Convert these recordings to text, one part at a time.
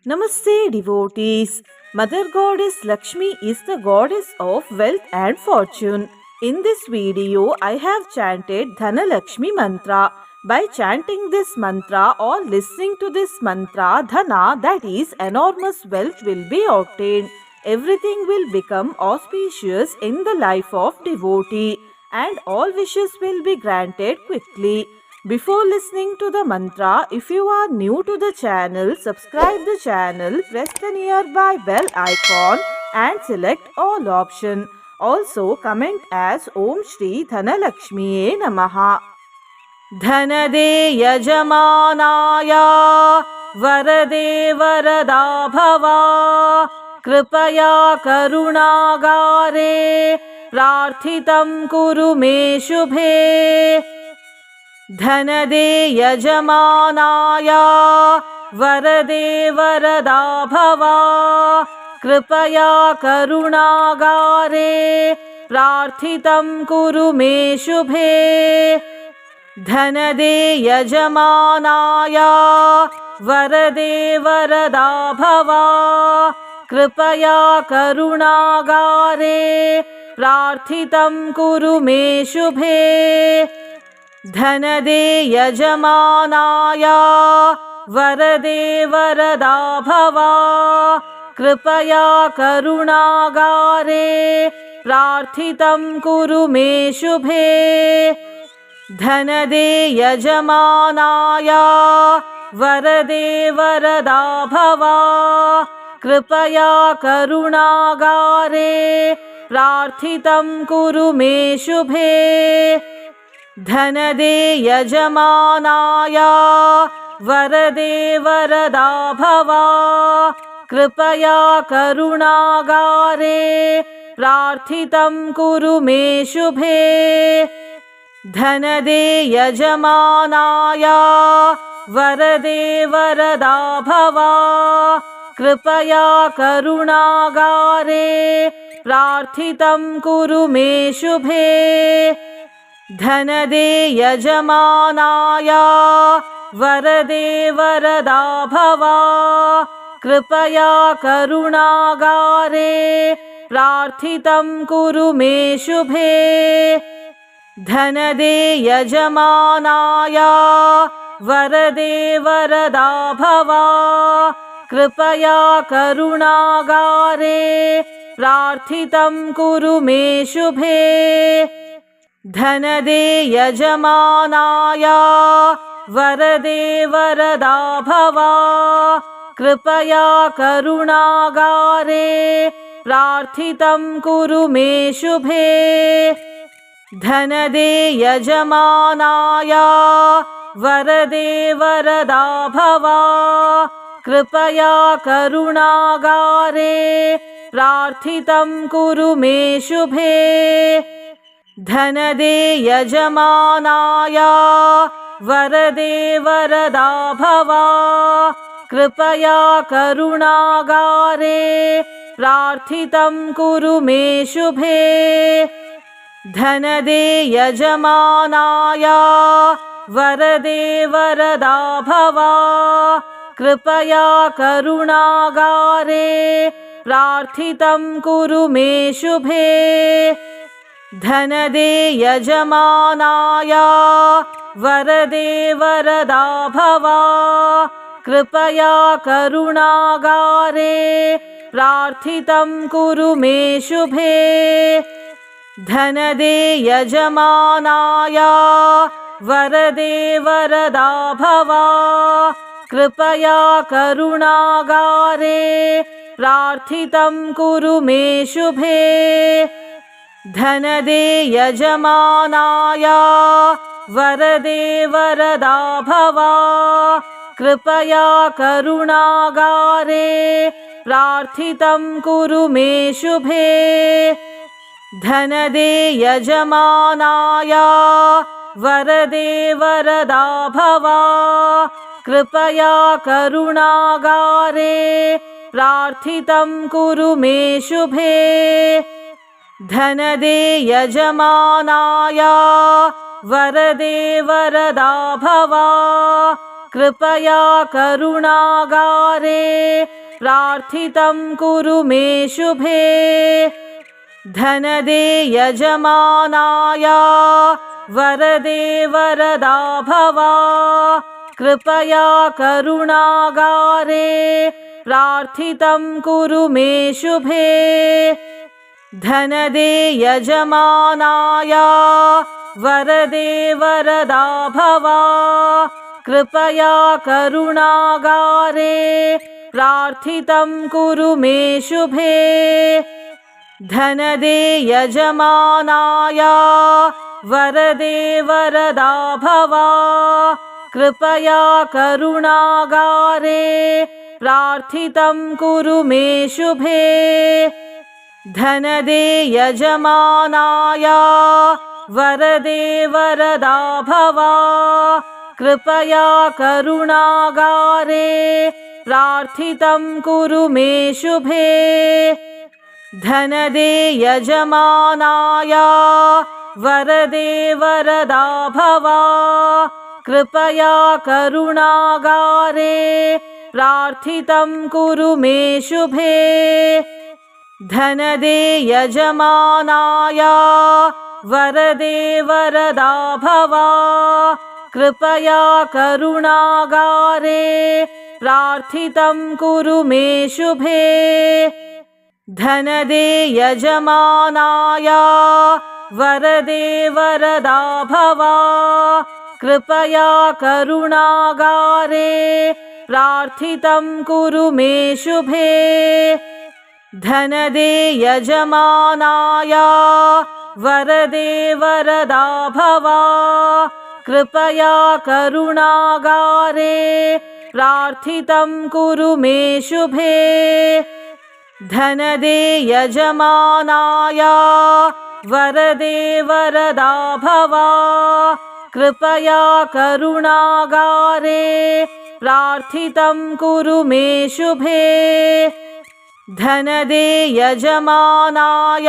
Namaste, devotees. Mother Goddess Lakshmi is the goddess of wealth and fortune. In this video, I have chanted Dhanalakshmi mantra. By chanting this mantra or listening to this mantra, Dhana, that is enormous wealth, will be obtained. Everything will become auspicious in the life of devotee, and all wishes will be granted quickly. Before listening to the mantra, if you are new to the channel, subscribe the channel, press the nearby bell icon and select all option. Also comment as Om Shri Dhanalakshmiye Namaha. Dhanade Yajamanaya Varade Varada Bhava Kripaya Karunagare Prarthitam Kuru Me Shubhe. धनदे यजमानाय वरदे वरदा भवा कृपया करुणागारे प्रार्थितं कुरु मे शुभे धनदे यजमानाय वरदे वरदा भवा कृपया करुणागारे प्रार्थितं कुरु मे शुभे धनदे यजमानाय वरदे वरदा भवा कृपया करुणागारे प्रार्थितं कुरु मे शुभे धनदे यजमानाय वरदे वरदा भवा कृपया करुणागारे प्रार्थितं कुरु मे शुभे धनदे यजमानाय वरदे वरदा भवा कृपया करुणागारे प्रार्थितं कुरु मे शुभे धनदे यजमानाय वरदे वरदा भवा कृपया करुणागारे प्रार्थितं कुरु मे शुभे धनदे यजमानाय वरदे वरदा भवा कृपया करुणागारे प्रार्थितं कुरु मे शुभे धनदे यजमानाय वरदे वरदा भवा कृपया करुणागारे प्रार्थितं कुरु मे शुभे धनदे यजमानाय वरदे वरदा भवा कृपया करुणागारे प्रार्थितं कुरु मे शुभे धनदे यजमानाय वरदे वरदा भवा कृपया करुणागारे प्रार्थितं कुरु मे शुभे धनदे यजमानाय वरदे वरदा भवा कृपया करुणागारे प्रार्थितं कुरु मे शुभे धनदे यजमानाय वरदे वरदा भवा कृपया करुणागारे प्रार्थितं कुरु मे शुभे धनदे यजमानाय वरदे वरदा भवा कृपया करुणागारे प्रार्थितं कुरु मे शुभे धनदे यजमानाय वरदे वरदा भवा कृपया करुणागारे प्रार्थितं कुरु मे शुभे धनदे यजमानाय वरदे वरदा भवा कृपया करुणागारे प्रार्थितं कुरु मे शुभे धनदे यजमानाय वरदे वरदा भवा कृपया करुणागारे प्रार्थितं कुरु मे शुभे धनदे यजमानाय वरदे वरदा भवा कृपया करुणागारे प्रार्थितं कुरु मे शुभे धनदे यजमानाय वरदे वरदा भव कृपया करुणागारे प्रार्थितं कुरु मे शुभे धनदे यजमानाय वरदे वरदा भव कृपया करुणागारे प्रार्थितं कुरु मे शुभे धनदे यजमानाय वरदे वरदा भव कृपया करुणागारे प्रार्थितं कुरु मे शुभे धनदे यजमानाय वरदे वरदा भव कृपया करुणागारे प्रार्थितं कुरु मे शुभे धनदे यजमानाय वरदे वरदा भव कृपया करुणागारे प्रार्थितं कुरु मे शुभे धनदे यजमानाय वरदे वरदा भव कृपया करुणागारे प्रार्थितं कुरु मे शुभे धनदे यजमानाय वरदे वरदा भव कृपया करुणागारे प्रार्थितं कुरु मे शुभे धनदे यजमानाय वरदे वरदा भव कृपया करुणागारे प्रार्थितं कुरु मे शुभे धनदे यजमानाय वरदे वरदा भव कृपया करुणागारे प्रार्थितं कुरु मे शुभे धनदे यजमानाय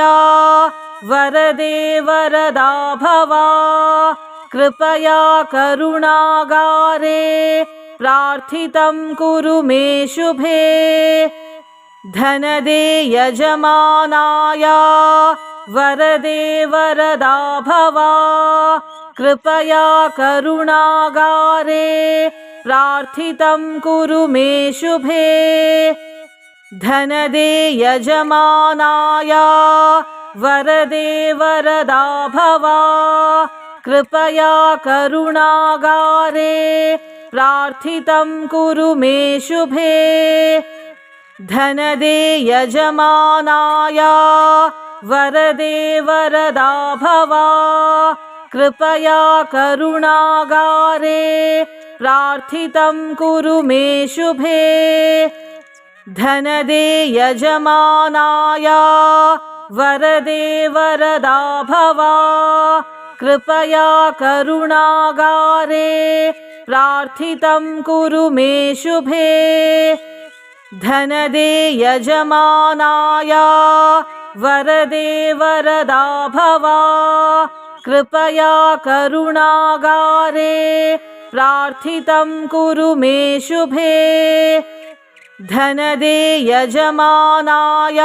वरदे वरदा भव कृपया करुणागारे प्रार्थितं कुरु मे शुभे धनदे यजमानाय वरदे वरदा भव कृपया करुणागारे प्रार्थितं कुरु मे शुभे धनदे यजमानाय वरदे वरदा भव कृपया करुणागारे प्रार्थितं कुरु मे शुभे धनदे यजमानाय वरदे वरदा भव कृपया करुणागारे प्रार्थितं कुरु मे शुभे धनदे यजमानाय वरदे वरदा भव कृपया करुणागारे प्रार्थितं कुरु मे शुभे धनदे यजमानाय वरदे वरदा भव कृपया करुणागारे प्रार्थितं कुरु मे शुभे धनदे यजमानाय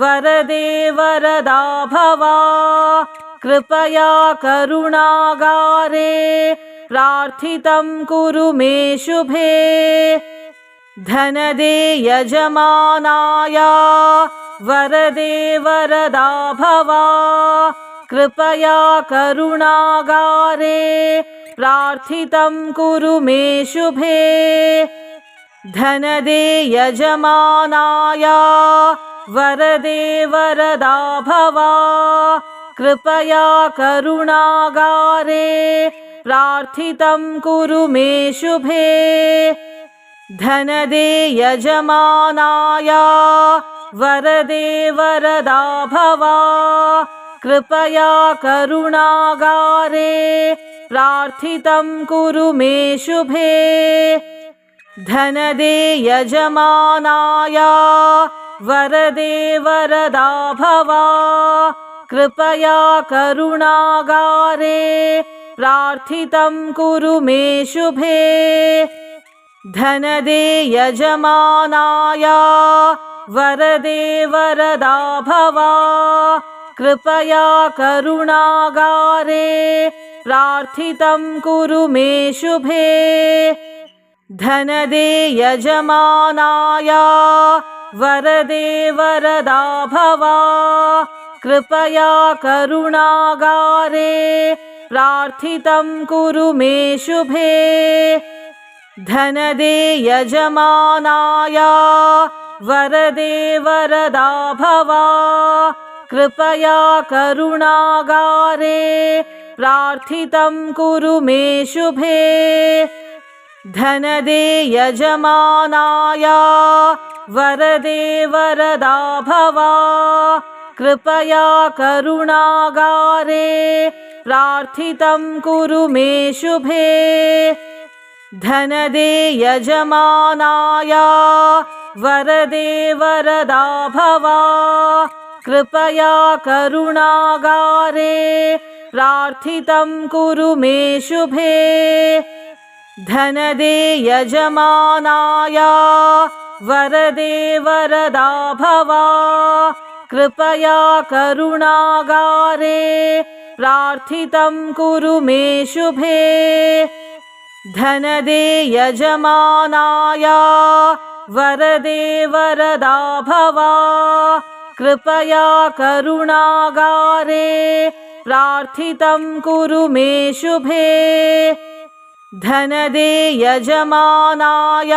वरदे वरदा भव कृपया करुणागारे प्रार्थितं कुरु मे शुभे धनदे यजमानाय वरदे वरदा भव कृपया करुणागारे प्रार्थितं कुरु मे शुभे धनदे यजमानाय वरदे वरदा भव कृपया करुणागारे प्रार्थितं कुरु मे शुभे धनदे यजमानाय वरदे वरदा भव कृपया करुणागारे प्रार्थितं कुरु मे शुभे धनदे यजमानाय वरदे वरदा भव कृपया करुणागारे प्रार्थितं कुरु मे शुभे धनदे यजमानाय वरदे वरदा भव कृपया करुणागारे प्रार्थितं कुरु मे शुभे धनदे यजमानाय वरदे वरदा भव कृपया करुणागारे प्रार्थितं कुरु मे शुभे धनदे यजमानाय वरदे वरदा भव कृपया करुणागारे प्रार्थितं कुरु मे शुभे धनदे यजमानाय वरदे वरदा भव कृपया करुणागारे प्रार्थितं कुरु मे शुभे धनदे यजमानाय वरदे वरदा भव कृपया करुणागारे प्रार्थितं कुरु मे शुभे धनदे यजमानाय वरदे वरदा भव कृपया करुणागारे प्रार्थितं कुरु मे शुभे धनदे यजमानाय वरदे वरदा भव कृपया करुणागारे प्रार्थितं कुरु मे शुभे धनदे यजमानाय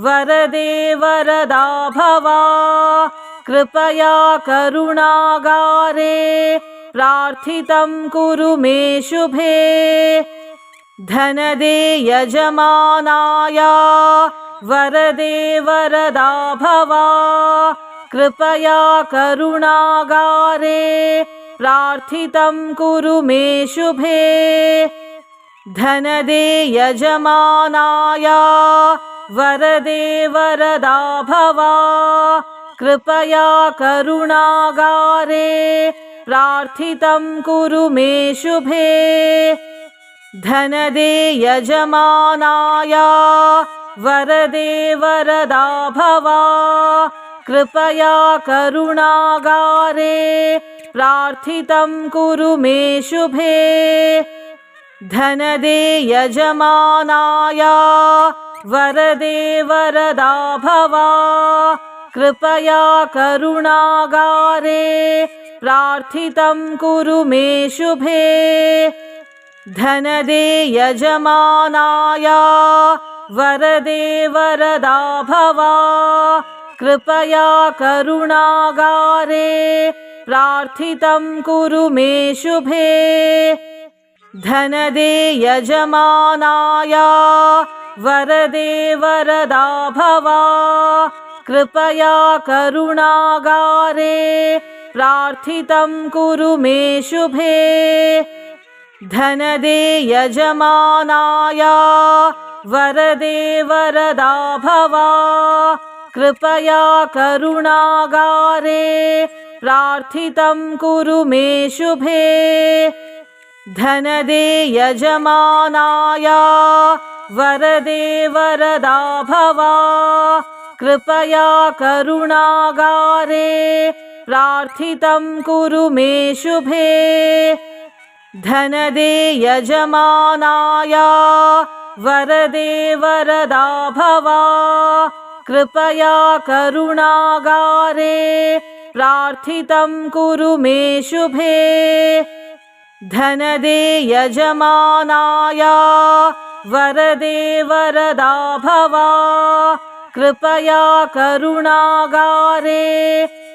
वरदे वरदा भव कृपया करुणागारे प्रार्थितं कुरु मे शुभे धनदे यजमानाय वरदे वरदा भव कृपया करुणागारे प्रार्थितं कुरु मे शुभे धनदे यजमानाय वरदे वरदा भव कृपया करुणागारे प्रार्थितं कुरु मे शुभे धनदे यजमानाय वरदे वरदा भव कृपया करुणागारे प्रार्थितं कुरु मे शुभे धनदे यजमानाय वरदे वरदा भव कृपया करुणागारे प्रार्थितं कुरु मे शुभे धनदे यजमानाय वरदे वरदा भव कृपया करुणागारे प्रार्थितं कुरु मे शुभे धनदे यजमानाय वरदे वरदा भव कृपया करुणागारे प्रार्थितं कुरु मे शुभे धनदे यजमानाय वरदे वरदा भव कृपया करुणागारे प्रार्थितं कुरु मे शुभे धनदे यजमानाय वरदे वरदा भव कृपया करुणागारे प्रार्थितं कुरु मे शुभे धनदे यजमानाय वरदे वरदा भव कृपया करुणागारे प्रार्थितं कुरु मे शुभे धनदे यजमानाय वरदे वरदा भव कृपया करुणागारे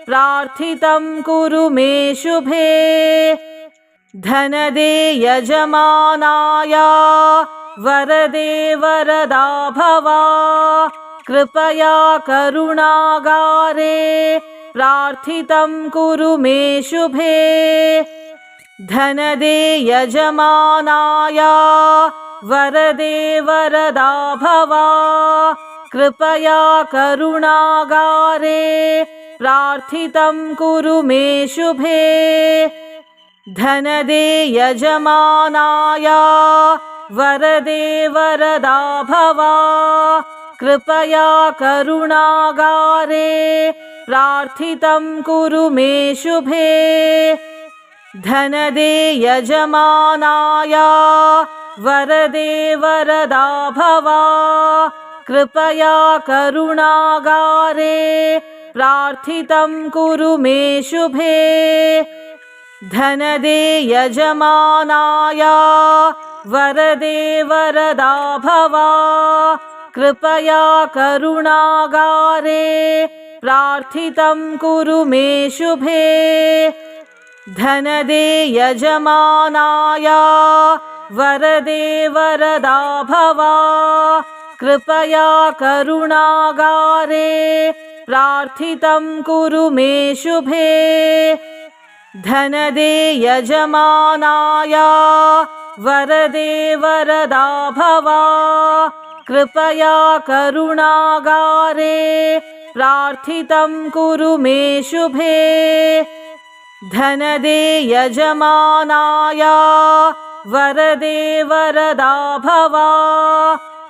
प्रार्थितं कुरु मे शुभे धनदे यजमानाय वरदे वरदा भव कृपया करुणागारे प्रार्थितं कुरु मे शुभे धनदे यजमानाय वरदे वरदा भव कृपया करुणागारे प्रार्थितं कुरु मे शुभे धनदे यजमानाय वरदे वरदा भव कृपया करुणागारे प्रार्थितं कुरु मे शुभे धनदे यजमानाय वरदे वरदा भव कृपया करुणागारे प्रार्थितं कुरु मे शुभे धनदे यजमानाय वरदे वरदा भव कृपया करुणागारे प्रार्थितं कुरु मे शुभे धनदे यजमानाय वरदे वरदा भव कृपया करुणागारे प्रार्थितं कुरु मे शुभे धनदे यजमानाय वरदे वरदा भव कृपया करुणागारे प्रार्थितं कुरु मे शुभे धनदे यजमानाय वरदे वरदा भव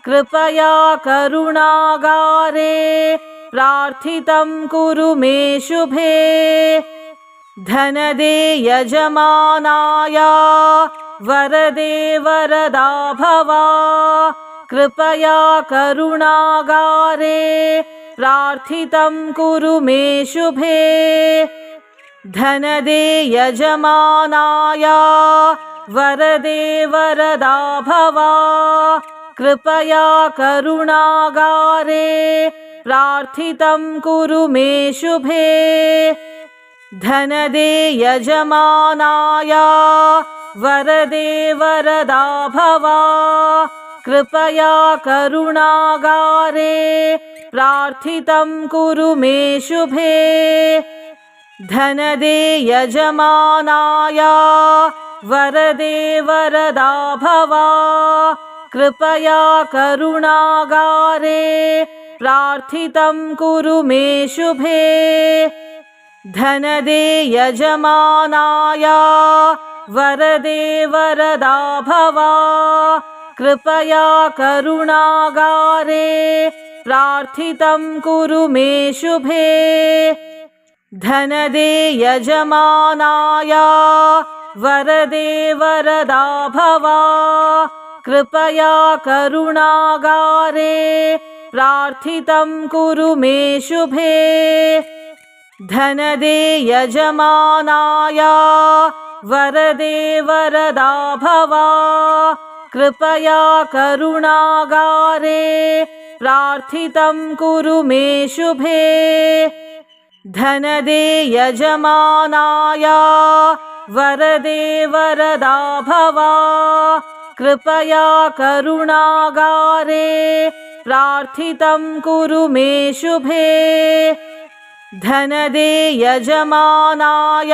कृपया करुणागारे प्रार्थितं कुरु मे शुभे धनदे यजमानाय वरदे वरदा भव कृपया करुणागारे प्रार्थितं कुरु मे शुभे धनदे यजमानाय वरदे वरदा भव कृपया करुणागारे प्रार्थितं कुरु मे शुभे धनदे यजमानाय वरदे वरदा भव कृपया करुणागारे प्रार्थितं कुरु मे शुभे धनदे यजमानाय वरदे वरदा भव कृपया करुणागारे प्रार्थितं कुरु मे शुभे धनदे यजमानाय वरदे वरदा भव कृपया करुणागारे प्रार्थितं कुरु मे शुभे धनदे यजमानाय वरदे वरदा भव कृपया करुणागारे प्रार्थितं कुरु मे शुभे धनदे यजमानाय वरदे वरदा भव कृपया करुणागारे प्रार्थितं कुरु मे शुभे धनदे यजमानाय वरदे वरदा भव कृपया करुणागारे प्रार्थितं कुरु मे शुभे धनदे यजमानाय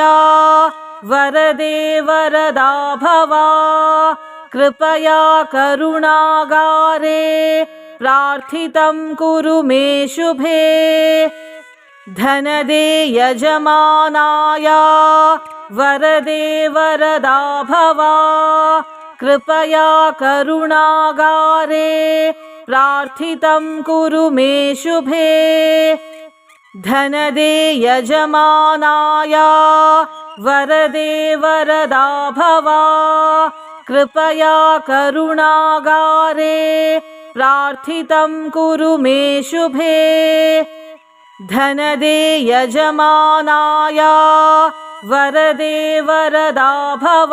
वरदे वरदा भव कृपया करुणागारे प्रार्थितं कुरु मे शुभे धनदे यजमानाय वरदे वरदा भव कृपया करुणागारे प्रार्थितं कुरु मे शुभे धनदे यजमानाय वरदे वरदा भव कृपया करुणागारे प्रार्थितं कुरु मे शुभे धनदे यजमानाय वरदे वरदा भव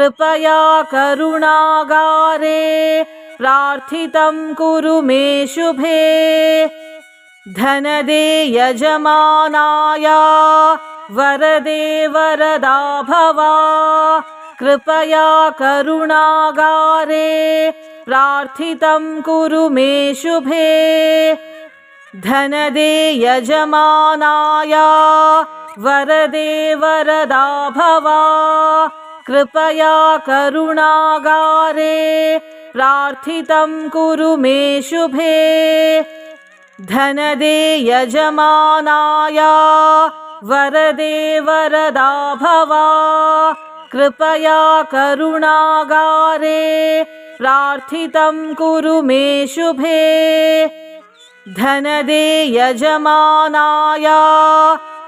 कृपया करुणागारे प्रार्थितं कुरु मे शुभे धनदे यजमानाय वरदे वरदा भव कृपया करुणागारे प्रार्थितं कुरु मे शुभे धनदे यजमानाय वरदे वरदा भव कृपया करुणागारे प्रार्थितं कुरु मे शुभे धनदे यजमानाय वरदे वरदा भव कृपया करुणागारे प्रार्थितं कुरु मे शुभे धनदे यजमानाय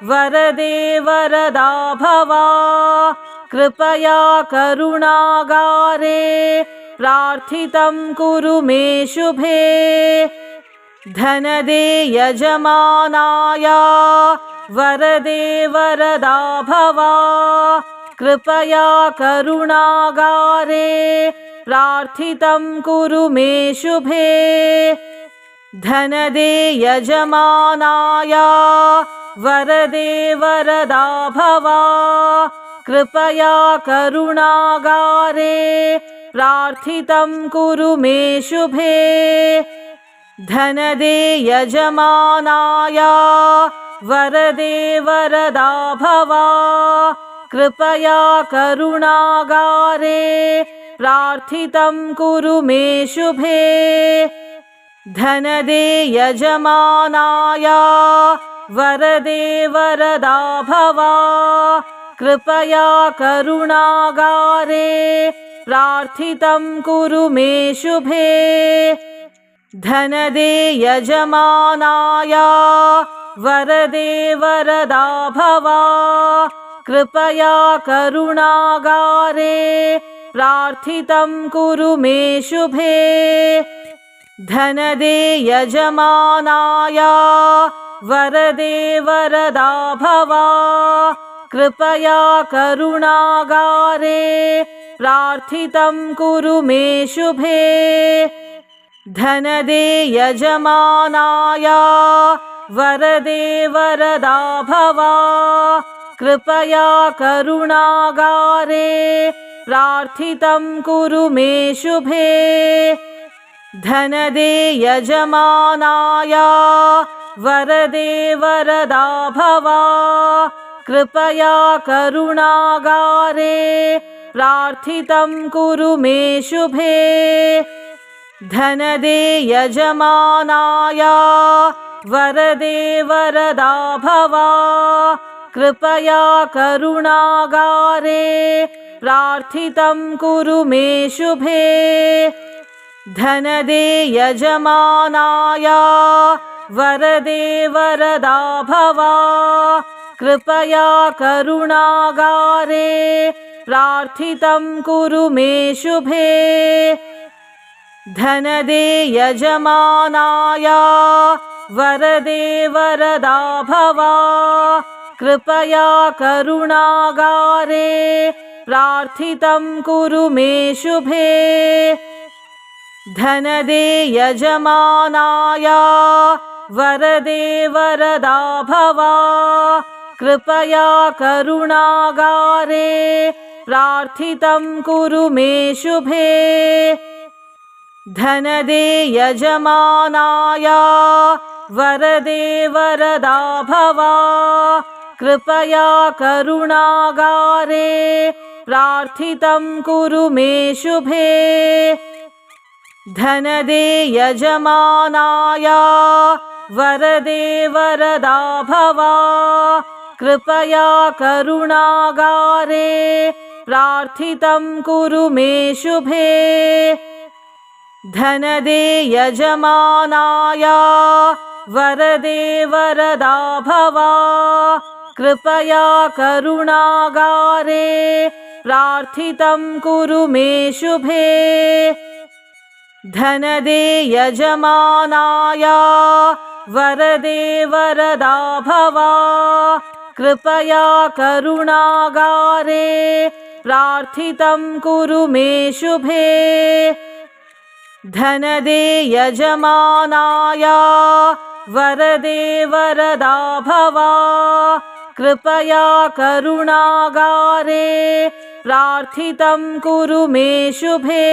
वरदे वरदा भव कृपया करुणागारे प्रार्थितं कुरु मे शुभे धनदे यजमानाय वरदे वरदा भव कृपया करुणागारे प्रार्थितं कुरु मे शुभे धनदे यजमानाय वरदे वरदा भव कृपया करुणागारे प्रार्थितं कुरु मे शुभे धनदे यजमानाय वरदे वरदा भव कृपया करुणागारे प्रार्थितं कुरु मे शुभे धनदे यजमानाय वरदे वरदा भव कृपया करुणागारे प्रार्थितं कुरु मे शुभे धनदे यजमानाय वरदे वरदा भव कृपया करुणागारे प्रार्थितं कुरु मे शुभे धनदे यजमानाय वरदे वरदा भव कृपया करुणागारे प्रार्थितं कुरु मे शुभे धनदे यजमानाय वरदे वरदा भव कृपया करुणागारे प्रार्थितं कुरु मे शुभे धनदे यजमानाय वरदे वरदा भव कृपया करुणागारे प्रार्थितं कुरु मे शुभे धनदे यजमानाय वरदे वरदा भव कृपया करुणागारे प्रार्थितं कुरु मे शुभे धनदे यजमानाय वरदे वरदा भव कृपया करुणागारे प्रार्थितं कुरु मे शुभे धनदे यजमानाय वरदे वरदा भव कृपया करुणागारे प्रार्थितं कुरु मे शुभे धनदे यजमानाय वरदे वरदा भव कृपया करुणागारे प्रार्थितं कुरु मे शुभे धनदे यजमानाय वरदे वरदा भव कृपया करुणागारे प्रार्थितं कुरु मे शुभे धनदे यजमानाय वरदे वरदा भव कृपया करुणागारे प्रार्थितं कुरु मे शुभे धनदे यजमानाय वरदे वरदा भव कृपया करुणागारे प्रार्थितं कुरु मे शुभे धनदे यजमानाय वरदे वरदा भव कृपया करुणागारे प्रार्थितं कुरु मे शुभे धनदे यजमानाय वरदे वरदा भव कृपया करुणागारे प्रार्थितं कुरु मे शुभे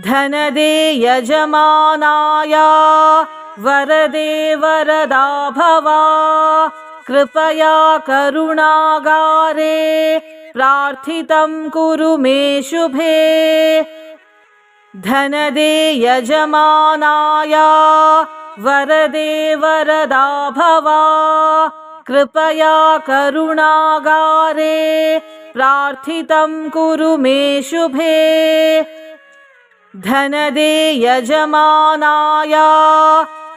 धनदे यजमानाय वरदे वरदा भव कृपया करुणागारे प्रार्थितं कुरु मे शुभे धनदे यजमानाय वरदे वरदा भव कृपया करुणागारे प्रार्थितं कुरु मे शुभे धनदे यजमानाय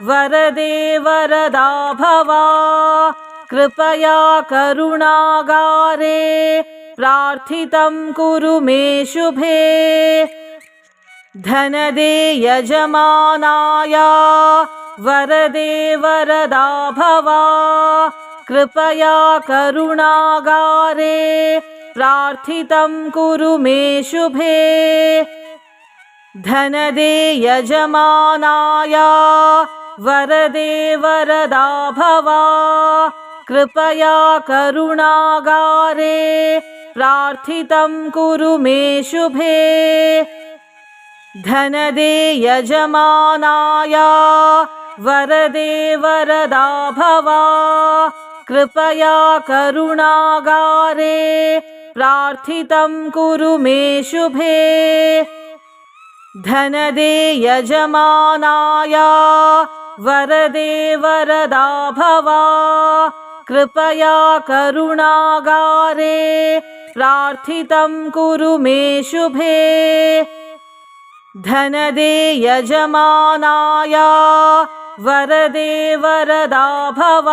वरदे वरदा भव कृपया करुणागारे प्रार्थितं कुरु मे शुभे धनदे यजमानाय वरदे वरदा भव कृपया करुणागारे प्रार्थितं कुरु मे शुभे धनदे यजमानाय वरदे वरदा भव कृपया करुणागारे प्रार्थितं कुरु मे शुभे धनदे यजमानाय वरदे वरदा भव कृपया करुणागारे प्रार्थितं कुरु मे शुभे धनदे यजमानाय वरदे वरदा भव कृपया करुणागारे प्रार्थितं कुरु मे शुभे धनदे यजमानाय वरदे वरदा भव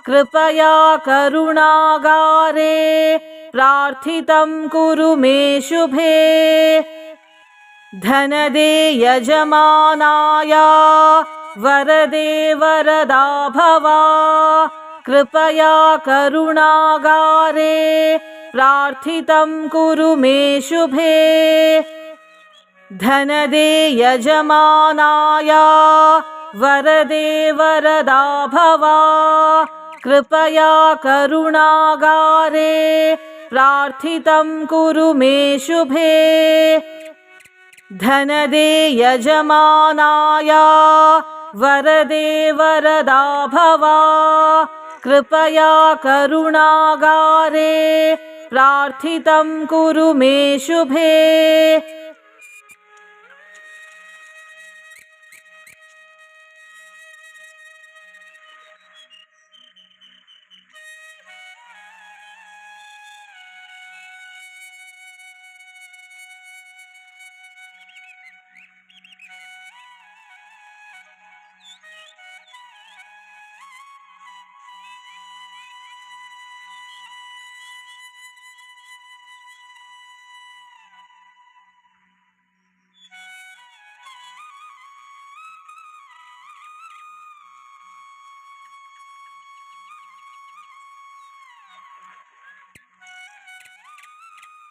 कृपया करुणागारे प्रार्थितं कुरु मे शुभे धनदे यजमानाय वरदे वरदा भव कृपया करुणागारे प्रार्थितं कुरु मे शुभे धनदे यजमानाय वरदे वरदा भव कृपया करुणागारे प्रार्थितं कुरु मे शुभे धनदे यजमानाय वरदे वरदा भव कृपया करुणागारे प्रार्थितं कुरु मे शुभे।